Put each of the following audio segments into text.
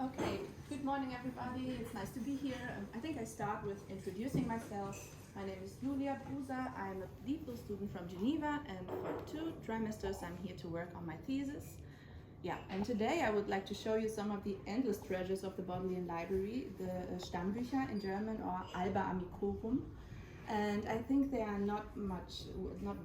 Okay, good morning everybody. It's nice to be here. I think I start with introducing myself. My name is Julia Brusa. I'm a legal student from Geneva, and for 2 trimesters I'm here to work on my thesis. And today I would like to show you some of the endless treasures of the Bodleian library, the Stammbücher in German, or amicorum. And I think they are not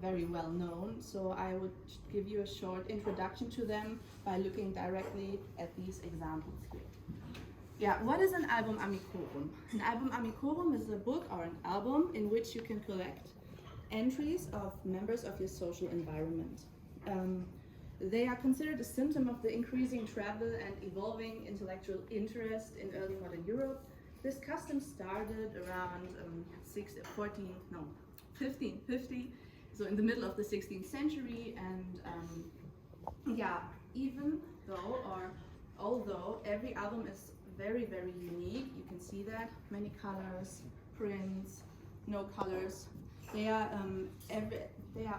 very well known, so I would give you a short introduction to them by looking directly at these examples here. What is an album amicorum? An album amicorum is a book or an album in which you can collect entries of members of your social environment. They are considered a symptom of the increasing travel and evolving intellectual interest in early modern Europe. This custom started around 1550, so in the middle of the 16th century, and although every album is very, very unique, you can see that, many colors, prints, no colors, they are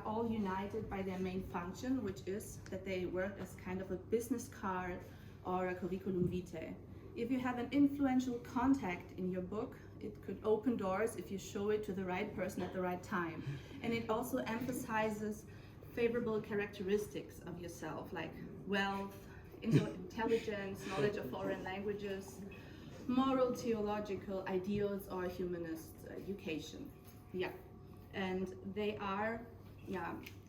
all united by their main function, which is that they work as kind of a business card or a curriculum vitae. If you have an influential contact in your book, it could open doors if you show it to the right person at the right time. And it also emphasizes favorable characteristics of yourself, like wealth, intelligence, knowledge of foreign languages, moral, theological ideals, or humanist education. And they are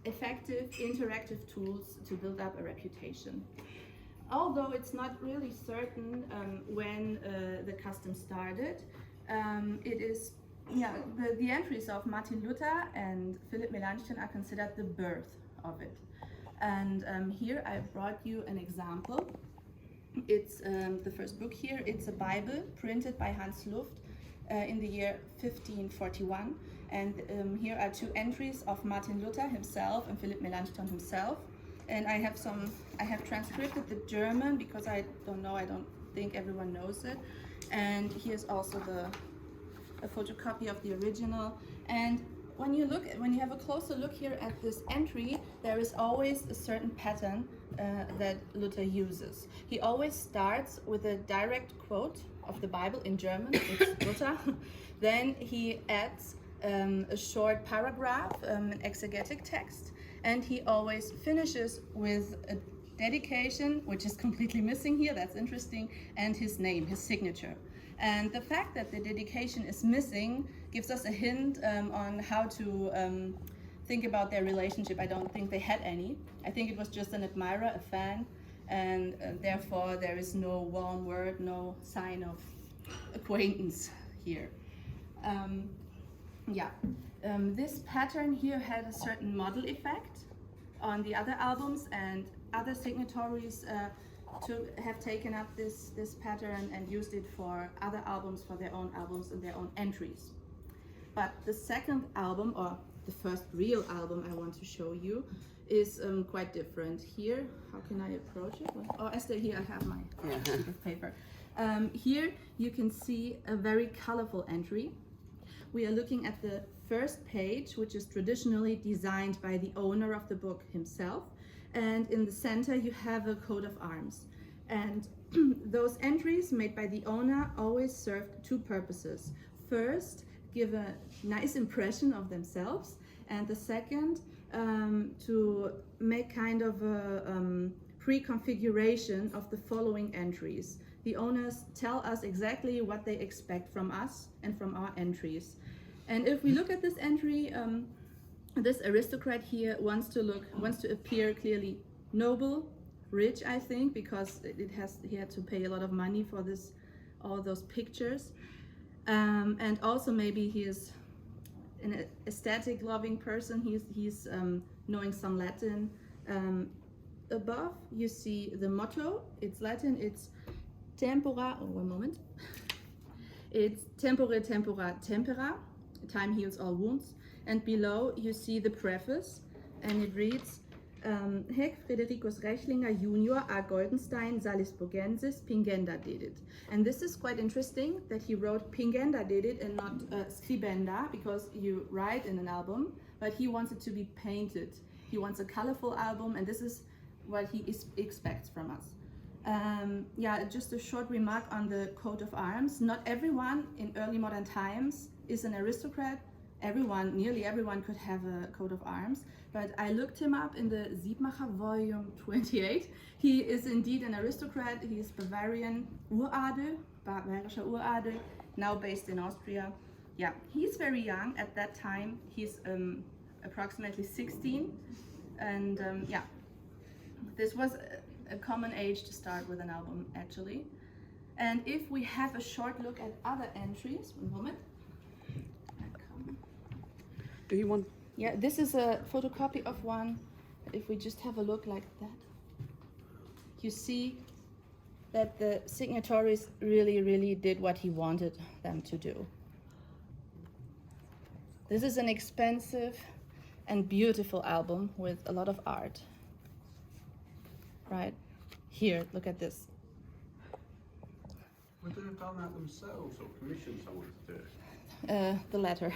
effective, interactive tools to build up a reputation. Although it's not really certain when the custom started, it is the entries of Martin Luther and Philipp Melanchthon are considered the birth of it. And here I brought you an example. It's the first book here. It's a Bible printed by Hans Luft in the year 1541. And here are 2 entries of Martin Luther himself and Philipp Melanchthon himself. And I have transcribed the German because I don't think everyone knows it. And here's also a photocopy of the original. And when you have a closer look here at this entry, there is always a certain pattern that Luther uses. He always starts with a direct quote of the Bible in German, it's Luther. Then he adds a short paragraph, an exegetic text. And he always finishes with a dedication, which is completely missing here, that's interesting, and his name, his signature. And the fact that the dedication is missing gives us a hint on how to think about their relationship. I don't think they had any. I think it was just an admirer, a fan, and therefore there is no warm word, no sign of acquaintance here. This pattern here had a certain model effect on the other albums, and other signatories have taken up this pattern and used it for other albums, for their own albums and their own entries. But the second album, or the first real album I want to show you, is quite different. Here, how can I approach it? Oh, Esther, here I have my sheet of paper. Here you can see a very colorful entry. We are looking at the first page, which is traditionally designed by the owner of the book himself. And in the center, you have a coat of arms. And those entries made by the owner always served 2 purposes. First, give a nice impression of themselves. And the second, to make kind of a pre-configuration of the following entries. The owners tell us exactly what they expect from us and from our entries. And if we look at this entry, this aristocrat here wants to appear clearly noble, rich, I think, because he had to pay a lot of money for all those pictures. And also maybe he is an aesthetic loving person. He's knowing some Latin. Above you see the motto. It's Latin. It's tempora. Oh, one moment. It's tempore tempora tempera. Time heals all wounds. And below you see the preface, and it reads, Hec Fredericus Rechlinger Junior a Goldenstein Salisburgensis Pingenda dedit. And this is quite interesting that he wrote Pingenda dedit and not Scribenda, because you write in an album, but he wants it to be painted. He wants a colorful album, and this is what he expects from us. Yeah, just a short remark on the coat of arms. Not everyone in early modern times is an aristocrat. Nearly everyone could have a coat of arms, but I looked him up in the Siebmacher volume 28. He is indeed an aristocrat. He is Bavarian Uradel, Bavarischer Uradel, now based in Austria. Yeah, he's very young at that time. He's approximately 16, and yeah, this was a common age to start with an album, actually. And if we have a short look at other entries, one moment. Do you want? Yeah, this is a photocopy of one. If we just have a look like that, you see that the signatories really did what he wanted them to do. This is an expensive and beautiful album with a lot of art. Right here, look at this. Would they have done that themselves or commissioned someone to do it? The latter.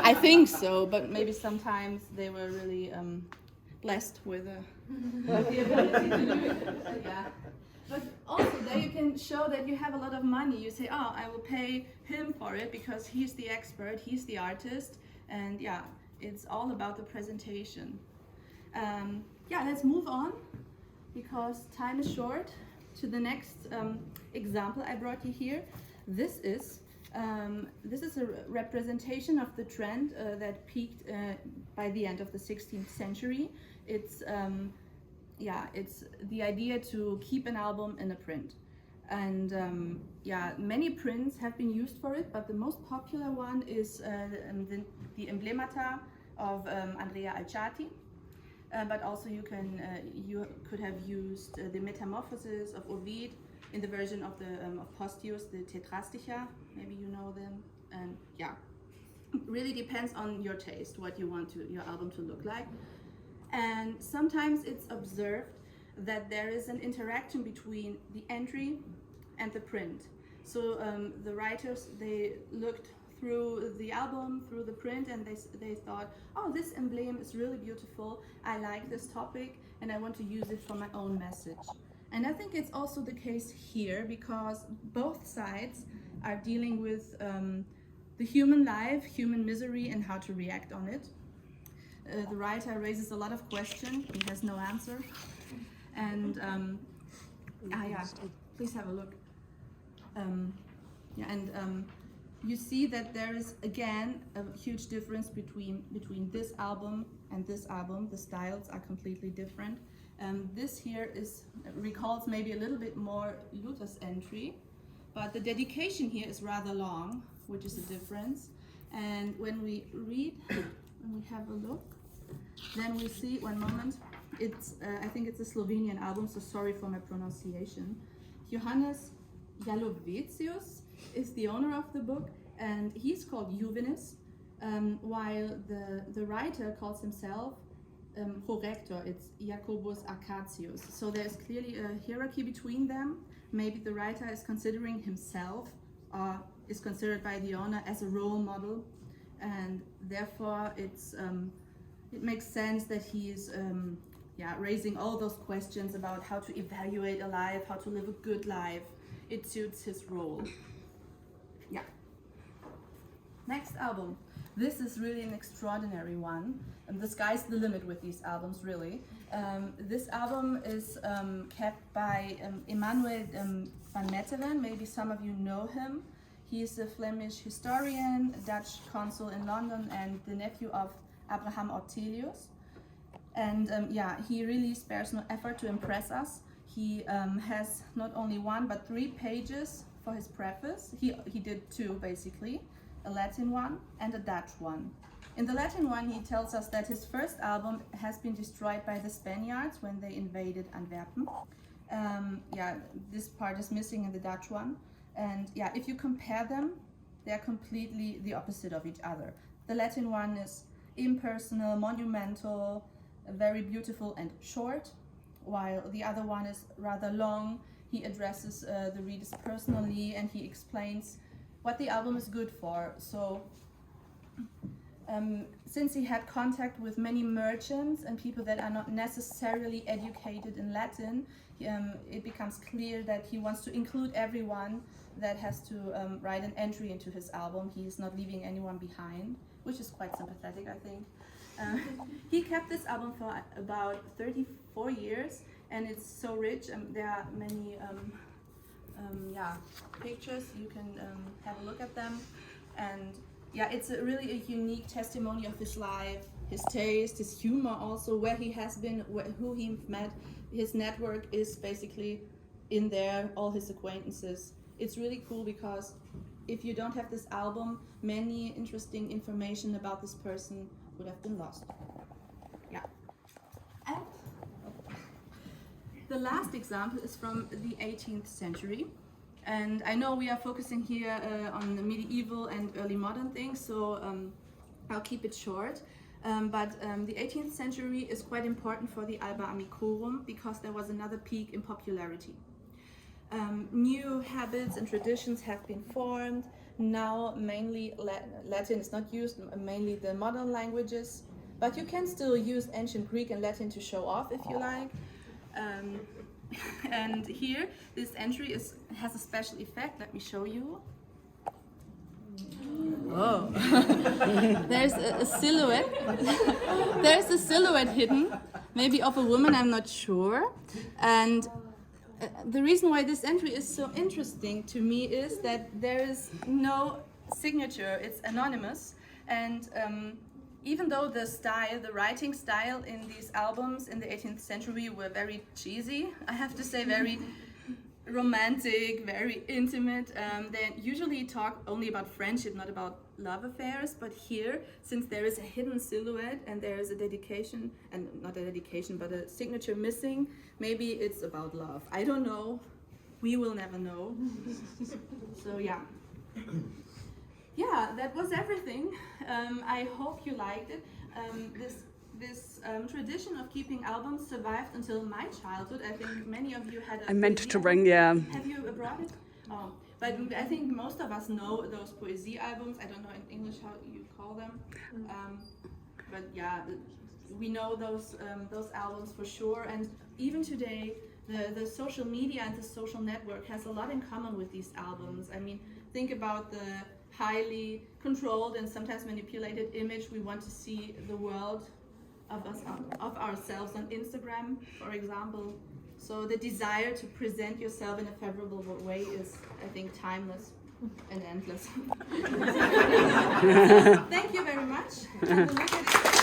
I think so, but maybe sometimes they were really blessed with the ability to do it. Yeah. But also there you can show that you have a lot of money. You say, oh, I will pay him for it because he's the expert, he's the artist, and yeah, it's all about the presentation. Yeah, let's move on because time is short to the next example I brought you here. This is a representation of the trend that peaked by the end of the 16th century. It's it's the idea to keep an album in a print, and yeah, many prints have been used for it, but the most popular one is the Emblemata of Andrea Alciati. But also you could have used the Metamorphoses of Ovid in the version of Postius, the Tetrastica. Maybe you know them. And yeah, it really depends on your taste, what you want your album to look like. And sometimes it's observed that there is an interaction between the entry and the print. So the writers, they looked through the album, through the print, and they thought, oh, this emblem is really beautiful, I like this topic, and I want to use it for my own message. And I think it's also the case here, because both sides are dealing with the human life, human misery, and how to react on it. The writer raises a lot of questions, he has no answer. And yeah, please have a look. You see that there is again a huge difference between this album and this album. The styles are completely different. This here recalls maybe a little bit more Luther's entry, but the dedication here is rather long, which is a difference. And when we have a look, then we see, one moment, I think it's a Slovenian album, so sorry for my pronunciation. Johannes Jalovecius is the owner of the book, and he's called Juvenis, while the writer calls himself Horector. It's Jacobus Arcatius. So there's clearly a hierarchy between them. Maybe the writer is considering himself, or is considered by the owner as a role model, and therefore it makes sense that he's raising all those questions about how to evaluate a life, how to live a good life. It suits his role. Yeah. Next album. This is really an extraordinary one. And the sky's the limit with these albums, really. This album is kept by Emanuel van Meteren. Maybe some of you know him. He's a Flemish historian, a Dutch consul in London, and the nephew of Abraham Ortelius. And he really spares no effort to impress us. He has not only one but 3 pages for his preface. He did 2 basically, a Latin one and a Dutch one. In the Latin one, he tells us that his first album has been destroyed by the Spaniards when they invaded Antwerpen. This part is missing in the Dutch one. And yeah, if you compare them, they're completely the opposite of each other. The Latin one is impersonal, monumental, very beautiful and short, while the other one is rather long. He addresses the readers personally, and he explains what the album is good for. So since he had contact with many merchants and people that are not necessarily educated in Latin, it becomes clear that he wants to include everyone that has to write an entry into his album. He's not leaving anyone behind, which is quite sympathetic, I think. He kept this album for about 34 years, and it's so rich. There are many pictures. You can have a look at them, and yeah, it's really a unique testimony of his life, his taste, his humor, also where he has been, who he met. His network is basically in there, all his acquaintances. It's really cool because if you don't have this album, many interesting information about this person would have been lost. Yeah. And the last example is from the 18th century. And I know we are focusing here on the medieval and early modern things, so I'll keep it short. But the 18th century is quite important for the alba amicorum because there was another peak in popularity. New habits and traditions have been formed. Now mainly Latin is not used, mainly the modern languages, but you can still use ancient Greek and Latin to show off if you like. And here, this entry has a special effect. Let me show you. Oh, there's a silhouette. There's a silhouette hidden, maybe of a woman, I'm not sure. And the reason why this entry is so interesting to me is that there is no signature, it's anonymous. And even though the writing style in these albums in the 18th century were very cheesy, I have to say very romantic, very intimate. They usually talk only about friendship, not about love affairs. But here, since there is a hidden silhouette and there is a dedication, and not a dedication, but a signature missing, maybe it's about love. I don't know. We will never know. So yeah. Yeah, that was everything. I hope you liked it. This tradition of keeping albums survived until my childhood. I think many of you had a I meant poesie to bring, yeah. Have you brought it? Oh, but I think most of us know those poesie albums. I don't know in English how you call them. But yeah, we know those albums for sure. And even today, the social media and the social network has a lot in common with these albums. I mean, think about the highly controlled and sometimes manipulated image we want to see the world of ourselves on Instagram, for example. So the desire to present yourself in a favorable way is, I think, timeless and endless. Thank you very much. Have a look at it.